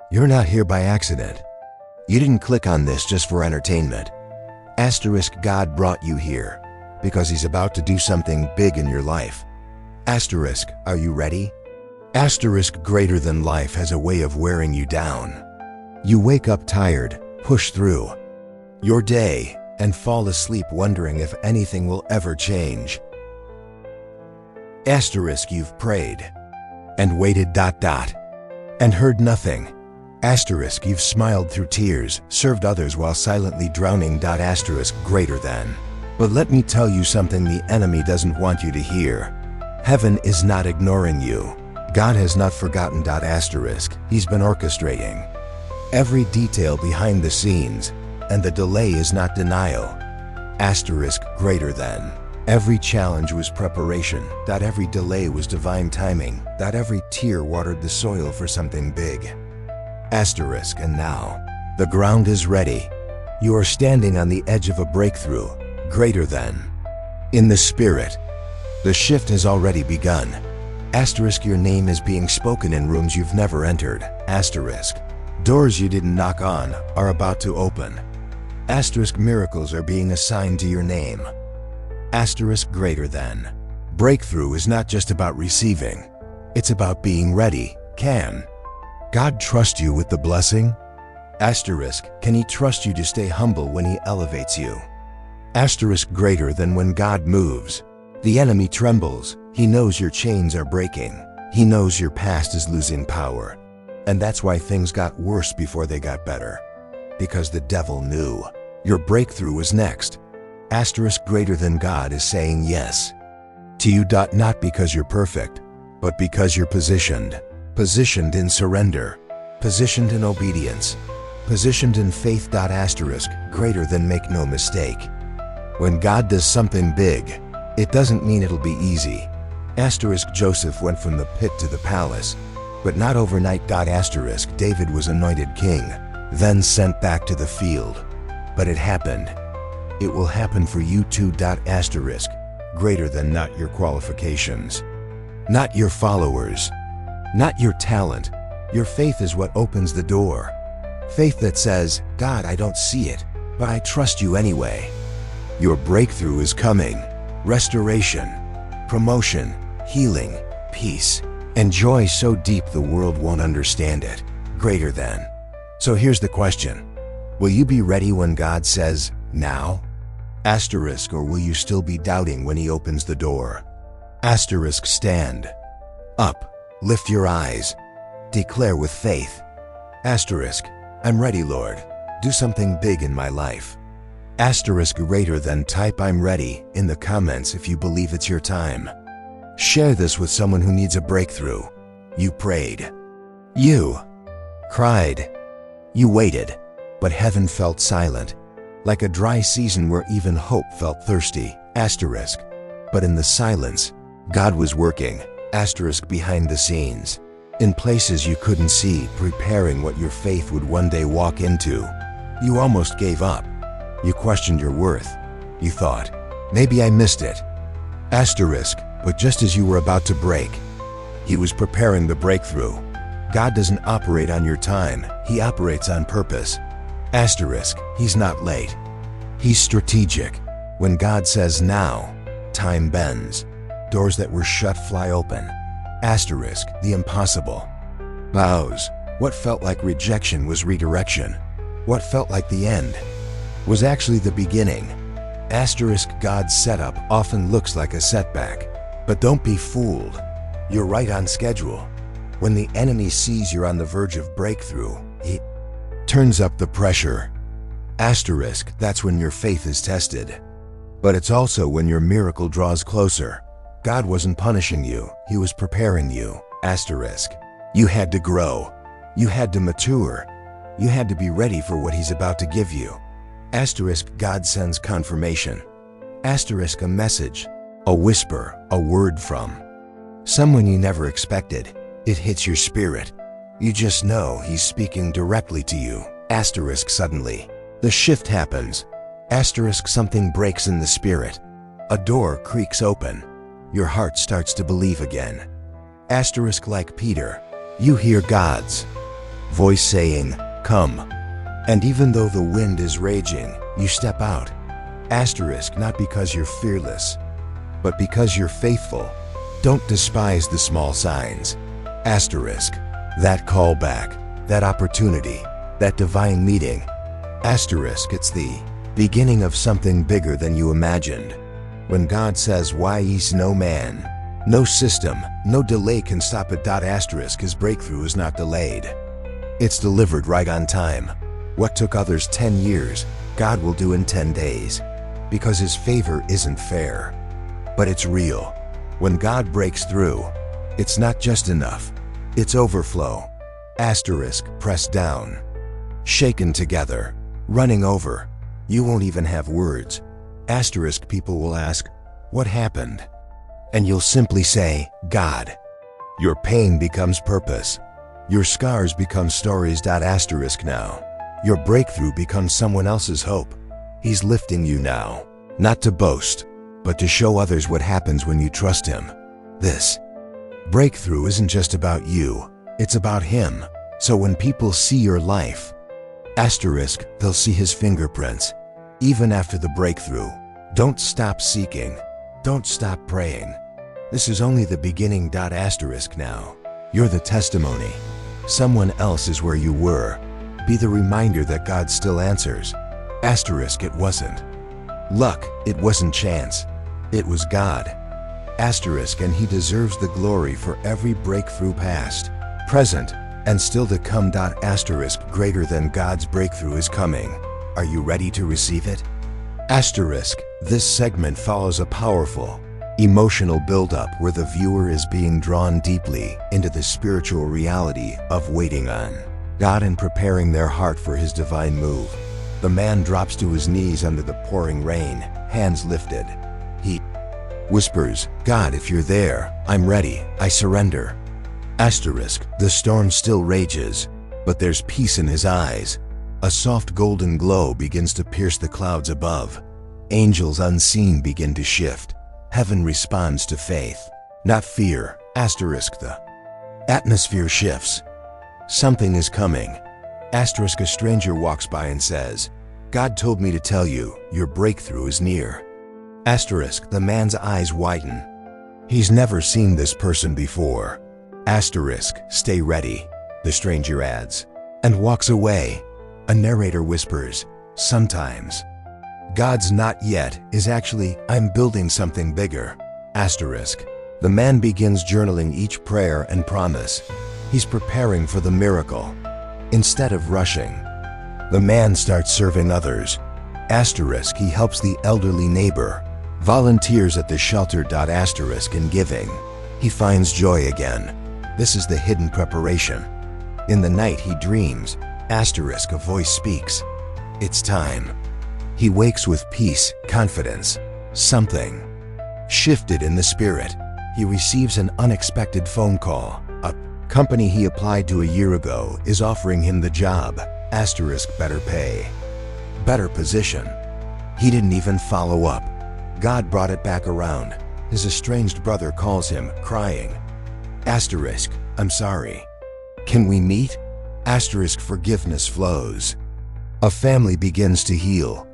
You're not here by accident. You didn't click on this just for entertainment. Asterisk, God brought you here because He's about to do something big in your life. Asterisk, are you ready? Asterisk, greater than life has a way of wearing you down. You wake up tired, push through your day, and fall asleep wondering if anything will ever change. Asterisk, you've prayed and waited ... and heard nothing. Asterisk, you've smiled through tears, served others while silently drowning. Asterisk, greater than. But let me tell you something the enemy doesn't want you to hear. Heaven is not ignoring you. God has not forgotten. Asterisk, He's been orchestrating every detail behind the scenes, and the delay is not denial. Asterisk, greater than. Every challenge was preparation. Every delay was divine timing. Every tear watered the soil for something big. Asterisk, and now, the ground is ready. You are standing on the edge of a breakthrough, greater than. In the Spirit, the shift has already begun. Asterisk, your name is being spoken in rooms you've never entered. Asterisk, doors you didn't knock on are about to open. Asterisk, miracles are being assigned to your name. Asterisk, greater than. Breakthrough is not just about receiving. It's about being ready. Can God trust you with the blessing? Asterisk, can He trust you to stay humble when He elevates you? Asterisk, greater than. When God moves, the enemy trembles. He knows your chains are breaking. He knows your past is losing power. And that's why things got worse before they got better. Because the devil knew your breakthrough was next. Asterisk, greater than. God is saying yes to you. Not because you're perfect, but because you're positioned. Positioned in surrender. Positioned in obedience. Positioned in faith. Asterisk, greater than. Make no mistake. When God does something big, it doesn't mean it'll be easy. Asterisk, Joseph went from the pit to the palace, but not overnight. Asterisk, David was anointed king, then sent back to the field. But it happened. It will happen for you too. Asterisk, greater than. Not your qualifications, not your followers, not your talent. Your faith is what opens the door. Faith that says, God, I don't see it, but I trust you anyway. Your breakthrough is coming. Restoration, promotion, healing, peace, and joy so deep the world won't understand it. Greater than. So here's the question. Will you be ready when God says, now? Asterisk, or will you still be doubting when He opens the door? Asterisk, stand up, lift your eyes, declare with faith. Asterisk, I'm ready, Lord. Do something big in my life. Asterisk, greater than. Type I'm ready in the comments if you believe it's your time. Share this with someone who needs a breakthrough. You prayed. You cried. You waited. But heaven felt silent, like a dry season where even hope felt thirsty. Asterisk. But in the silence, God was working. Asterisk, behind the scenes, in places you couldn't see, preparing what your faith would one day walk into. You almost gave up. You questioned your worth. You thought, maybe I missed it. Asterisk, but just as you were about to break, He was preparing the breakthrough. God doesn't operate on your time. He operates on purpose. Asterisk, He's not late. He's strategic. When God says now, time bends. Doors that were shut fly open. Asterisk, the impossible bows. What felt like rejection was redirection. What felt like the end was actually the beginning. Asterisk, God's setup often looks like a setback. But don't be fooled. You're right on schedule. When the enemy sees you're on the verge of breakthrough, he turns up the pressure. Asterisk, that's when your faith is tested. But it's also when your miracle draws closer. God wasn't punishing you, He was preparing you. Asterisk, you had to grow. You had to mature. You had to be ready for what He's about to give you. Asterisk, God sends confirmation. Asterisk, a message, a whisper, a word from someone you never expected. It hits your spirit. You just know He's speaking directly to you. Asterisk, suddenly, the shift happens. Asterisk, something breaks in the spirit. A door creaks open. Your heart starts to believe again. Asterisk, like Peter, you hear God's voice saying, "Come." And even though the wind is raging, you step out. Asterisk, not because you're fearless, but because you're faithful. Don't despise the small signs. Asterisk, that callback, that opportunity, that divine meeting. Asterisk, it's the beginning of something bigger than you imagined. When God says, "Why is no man?" No system, no delay can stop it. Asterisk, his breakthrough is not delayed. It's delivered right on time. What took others 10 years, God will do in 10 days. Because his favor isn't fair, but it's real. When God breaks through, it's not just enough, it's overflow. Asterisk, pressed down, shaken together, running over. You won't even have words. Asterisk, people will ask, "What happened?" And you'll simply say, "God." Your pain becomes purpose. Your scars become stories. Asterisk, now your breakthrough becomes someone else's hope. He's lifting you now, not to boast, but to show others what happens when you trust him. This breakthrough isn't just about you, it's about him. So when people see your life, asterisk, they'll see his fingerprints. Even after the breakthrough, don't stop seeking. Don't stop praying. This is only the beginning. Asterisk, now you're the testimony. Someone else is where you were. Be the reminder that God still answers. Asterisk, it wasn't luck, it wasn't chance, it was God. Asterisk, and he deserves the glory for every breakthrough past, present, and still to come. Asterisk, greater than God's breakthrough is coming. Are you ready to receive it? Asterisk, this segment follows a powerful, emotional buildup where the viewer is being drawn deeply into the spiritual reality of waiting on God and preparing their heart for his divine move. The man drops to his knees under the pouring rain, hands lifted. He whispers, "God, if you're there, I'm ready, I surrender." Asterisk, the storm still rages, but there's peace in his eyes. A soft golden glow begins to pierce the clouds above. Angels unseen begin to shift. Heaven responds to faith, not fear. Asterisk, the atmosphere shifts. Something is coming. Asterisk, a stranger walks by and says, "God told me to tell you, your breakthrough is near." Asterisk, the man's eyes widen. He's never seen this person before. Asterisk, stay ready, the stranger adds, and walks away. A narrator whispers, "Sometimes God's not yet is actually, I'm building something bigger." Asterisk, the man begins journaling each prayer and promise. He's preparing for the miracle. Instead of rushing, the man starts serving others. Asterisk, he helps the elderly neighbor, volunteers at the shelter. Asterisk, in giving, he finds joy again. This is the hidden preparation. In the night he dreams. Asterisk, a voice speaks. It's time. He wakes with peace, confidence. Something shifted in the spirit. He receives an unexpected phone call. A company he applied to a year ago is offering him the job. Asterisk, better pay, better position. He didn't even follow up. God brought it back around. His estranged brother calls him, crying. Asterisk, I'm sorry. Can we meet? Asterisk, forgiveness flows. A family begins to heal.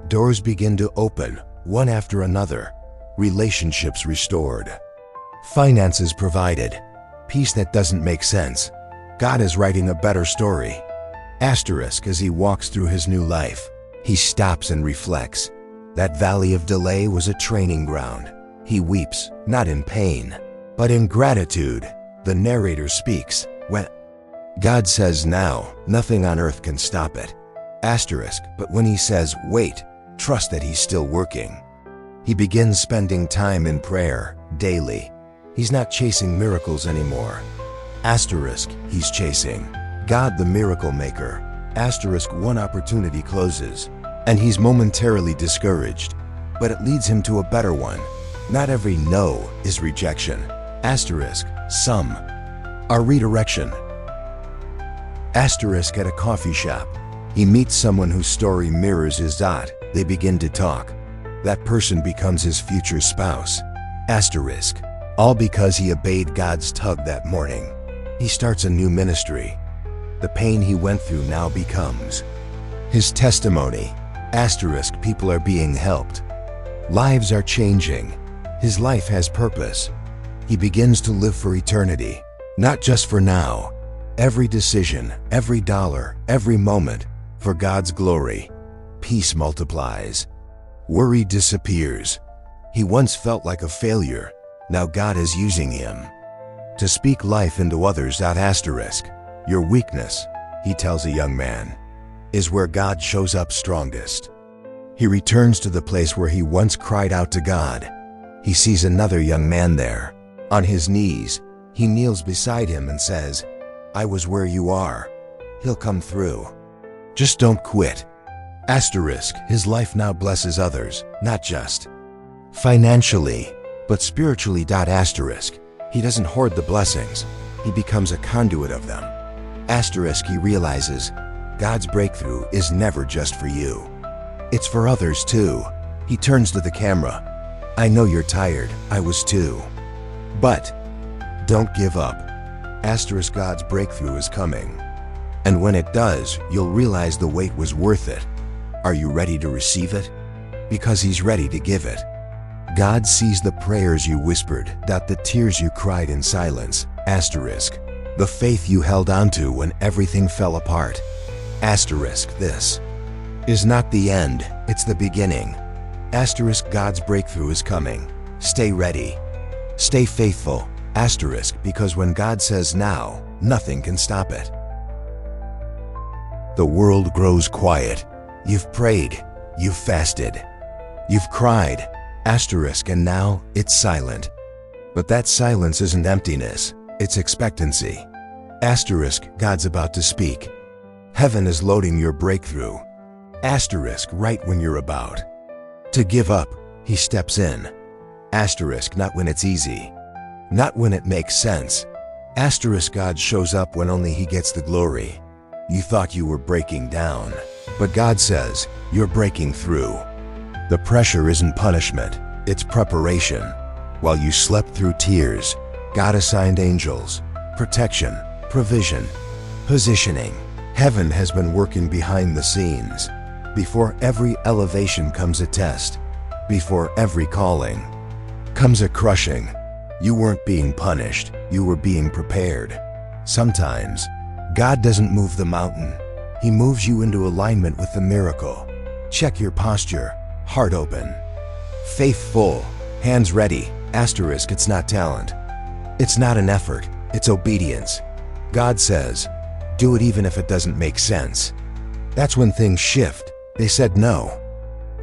Doors begin to open, one after another. Relationships restored. Finances provided. Peace that doesn't make sense. God is writing a better story. Asterisk, as he walks through his new life, he stops and reflects. That valley of delay was a training ground. He weeps, not in pain, but in gratitude. The narrator speaks. When God says now, nothing on earth can stop it. Asterisk, but when he says wait, trust that he's still working. He begins spending time in prayer, daily. He's not chasing miracles anymore. Asterisk, he's chasing God, the miracle maker. Asterisk, one opportunity closes, and he's momentarily discouraged, but it leads him to a better one. Not every no is rejection. Asterisk, some are redirection. Asterisk, at a coffee shop, he meets someone whose story mirrors his. They begin to talk. That person becomes his future spouse. Asterisk, all because he obeyed God's tug that morning. He starts a new ministry. the pain he went through now becomes his testimony. Asterisk, people are being helped. Lives are changing. His life has purpose. He begins to live for eternity, not just for now. Every decision, every dollar, every moment, for God's glory. Peace multiplies. Worry disappears. He once felt like a failure. Now God is using him to speak life into others. Asterisk, your weakness, he tells a young man, is where God shows up strongest. He returns to the place where he once cried out to God. He sees another young man there. On his knees, he kneels beside him and says, I was where you are. He'll come through. Just don't quit. Asterisk, his life now blesses others, not just financially, but spiritually. Asterisk, he doesn't hoard the blessings. He becomes a conduit of them. Asterisk, he realizes God's breakthrough is never just for you. It's for others too. He turns to the camera. I know you're tired. I was too. But don't give up. Asterisk, God's breakthrough is coming. And when it does, you'll realize the wait was worth it. Are you ready to receive it? Because he's ready to give it. God sees the prayers you whispered, the tears you cried in silence. Asterisk, the faith you held onto when everything fell apart. Asterisk, this is not the end, it's the beginning. Asterisk, God's breakthrough is coming. Stay ready. Stay faithful. Asterisk, because when God says now, nothing can stop it. The world grows quiet. You've prayed. You've fasted. You've cried. Asterisk, and now it's silent. But that silence isn't emptiness. It's expectancy. Asterisk, God's about to speak. Heaven is loading your breakthrough. Asterisk, right when you're about to give up, he steps in. Asterisk, not when it's easy. Not when it makes sense. Asterisk, God shows up when only he gets the glory. You thought you were breaking down, but God says, you're breaking through. The pressure isn't punishment, it's preparation. While you slept through tears, God assigned angels, protection, provision, positioning. Heaven has been working behind the scenes. Before every elevation comes a test. Before every calling comes a crushing. You weren't being punished, you were being prepared. Sometimes, God doesn't move the mountain. He moves you into alignment with the miracle. Check your posture, heart open, faith full, hands ready. Asterisk, it's not talent. It's not an effort, it's obedience. God says, do it even if it doesn't make sense. That's when things shift. They said no.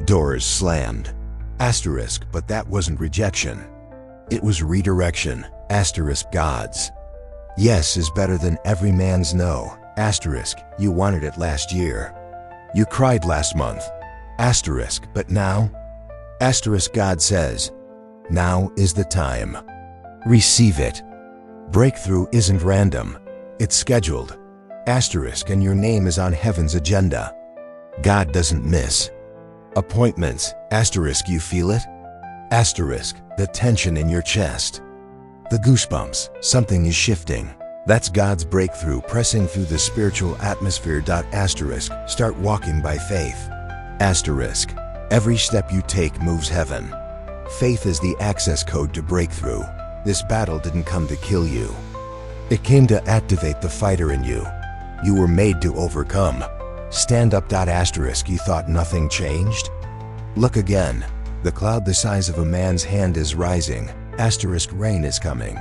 Doors slammed. Asterisk, but that wasn't rejection. It was redirection. Asterisk, God's yes is better than every man's no. Asterisk, you wanted it last year. You cried last month. Asterisk, but now? Asterisk, God says, now is the time. Receive it. Breakthrough isn't random. It's scheduled. Asterisk, and your name is on heaven's agenda. God doesn't miss appointments. Asterisk, you feel it? Asterisk, the tension in your chest. The goosebumps, something is shifting. That's God's breakthrough pressing through the spiritual atmosphere. Asterisk, start walking by faith. Asterisk, every step you take moves heaven. Faith is the access code to breakthrough. This battle didn't come to kill you. It came to activate the fighter in you. You were made to overcome. Stand up. Asterisk, you thought nothing changed? Look again. The cloud the size of a man's hand is rising. Asterisk, rain is coming.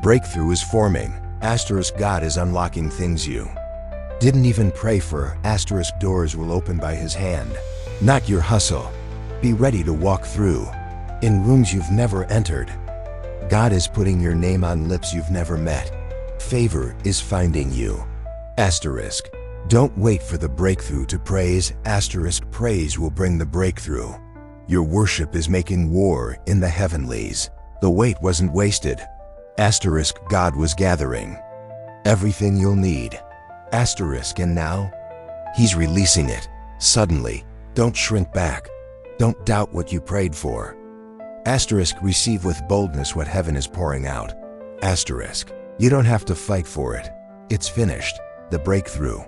Breakthrough is forming. Asterisk, God is unlocking things you didn't even pray for. Asterisk, doors will open by his hand, not your hustle. Be ready to walk through in rooms you've never entered. God is putting your name on lips you've never met. Favor is finding you. Asterisk, don't wait for the breakthrough to praise. Asterisk, praise will bring the breakthrough. Your worship is making war in the heavenlies. The wait wasn't wasted. Asterisk, God was gathering everything you'll need. Asterisk, and now he's releasing it. Suddenly, don't shrink back. Don't doubt what you prayed for. Asterisk, receive with boldness what heaven is pouring out. Asterisk, you don't have to fight for it. It's finished. The breakthrough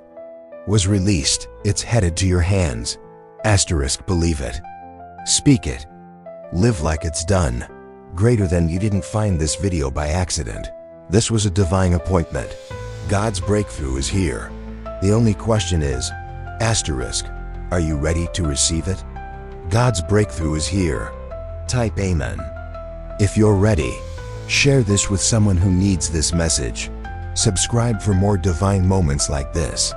was released. It's headed to your hands. Asterisk, believe it. Speak it. Live like it's done. Greater than. You didn't find this video by accident. This was a divine appointment. God's breakthrough is here. The only question is, asterisk, are you ready to receive it? God's breakthrough is here. Type Amen. If you're ready, share this with someone who needs this message. Subscribe for more divine moments like this.